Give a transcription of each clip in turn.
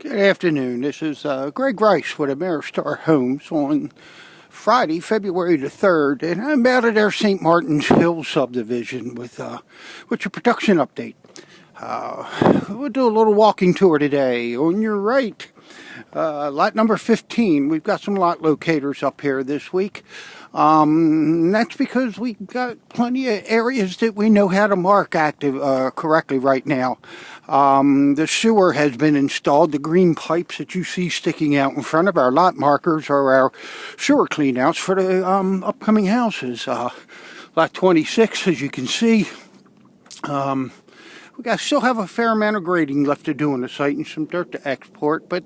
Good afternoon. This is Greg Rice with Ameri-Star Homes on Friday, February the 3rd, and I'm out at our St. Martin's Hill subdivision with your production update. We'll do a little walking tour today. On your right, lot number 15. We've got some lot locators up here this week. That's because we've got plenty of areas that we know how to mark correctly right now. The sewer has been installed. The green pipes that you see sticking out in front of our lot markers are our sewer cleanouts for the upcoming houses. Lot 26, as you can see, we still have a fair amount of grading left to do on the site and some dirt to export, but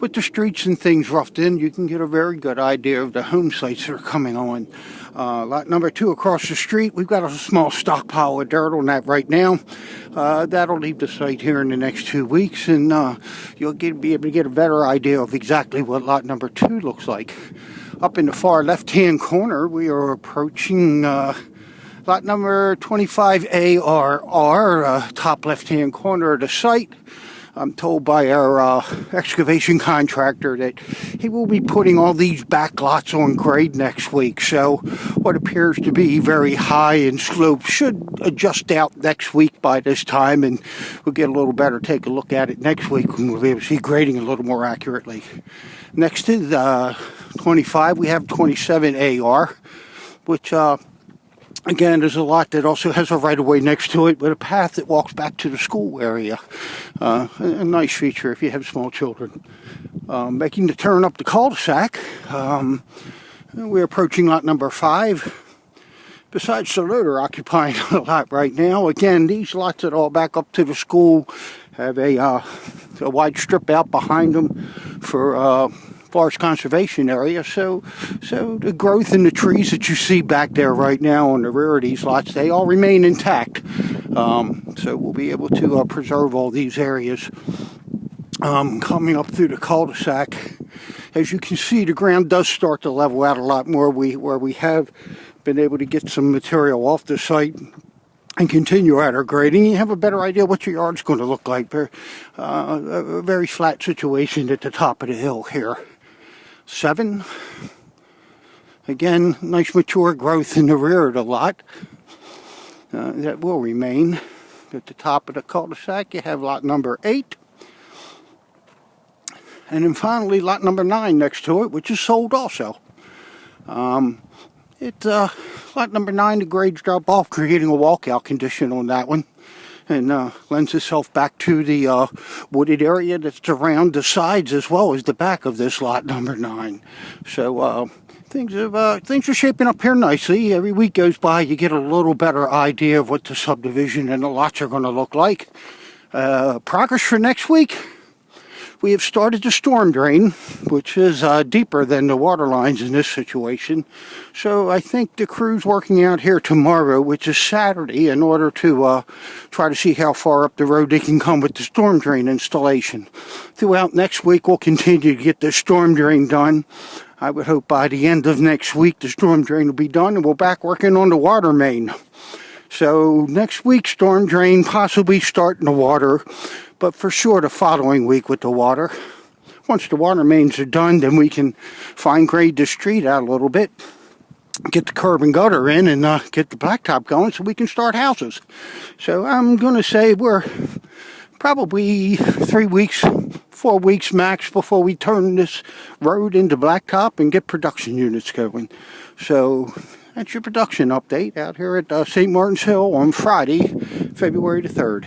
with the streets and things roughed in, you can get a very good idea of the home sites that are coming on. Lot number 2 across the street, we've got a small stockpile of dirt on that right now. That'll leave the site here in the next 2 weeks, and you'll be able to get a better idea of exactly what lot number 2 looks like. Up in the far left-hand corner, we are approaching lot number 25ARR, top left-hand corner of the site. I'm told by our excavation contractor that he will be putting all these back lots on grade next week. So what appears to be very high and slope should adjust out next week by this time, and we'll get a little better take a look at it next week when we'll be able to see grading a little more accurately. Next to the 25, we have 27AR, which again, there's a lot that also has a right-of-way next to it with a path that walks back to the school area. A nice feature if you have small children. Making the turn up the cul-de-sac, we're approaching lot number 5. Besides the loader occupying a lot right now, again, these lots that all back up to the school have a wide strip out behind them for forest conservation area, so the growth in the trees that you see back there right now on the rear of these lots, they all remain intact. So we'll be able to preserve all these areas. Coming up through the cul-de-sac, as you can see, the ground does start to level out a lot more where we have been able to get some material off the site and continue at our grading. You have a better idea what your yard's going to look like. A very flat situation at the top of the hill here. 7. Again, nice mature growth in the rear of the lot. That will remain. At the top of the cul-de-sac, you have lot number 8. And then finally, lot number 9 next to it, which is sold also. Lot number 9, the grades drop off, creating a walkout condition on that one. And lends itself back to the wooded area that's around the sides as well as the back of this lot number 9. So things are shaping up here nicely. Every week goes by, you get a little better idea of what the subdivision and the lots are going to look like. Progress for next week. We have started the storm drain, which is deeper than the water lines in this situation. So I think the crew's working out here tomorrow, which is Saturday, in order to try to see how far up the road they can come with the storm drain installation. Throughout next week, we'll continue to get the storm drain done. I would hope by the end of next week, the storm drain will be done, and we're back working on the water main. So next week, storm drain, possibly starting the water, but for sure the following week with the water. Once the water mains are done, then we can fine grade the street out a little bit, get the curb and gutter in, and get the blacktop going so we can start houses. So I'm going to say we're probably 3 weeks, 4 weeks max before we turn this road into blacktop and get production units going. So that's your production update out here at St. Martin's Hill on Friday, February the 3rd.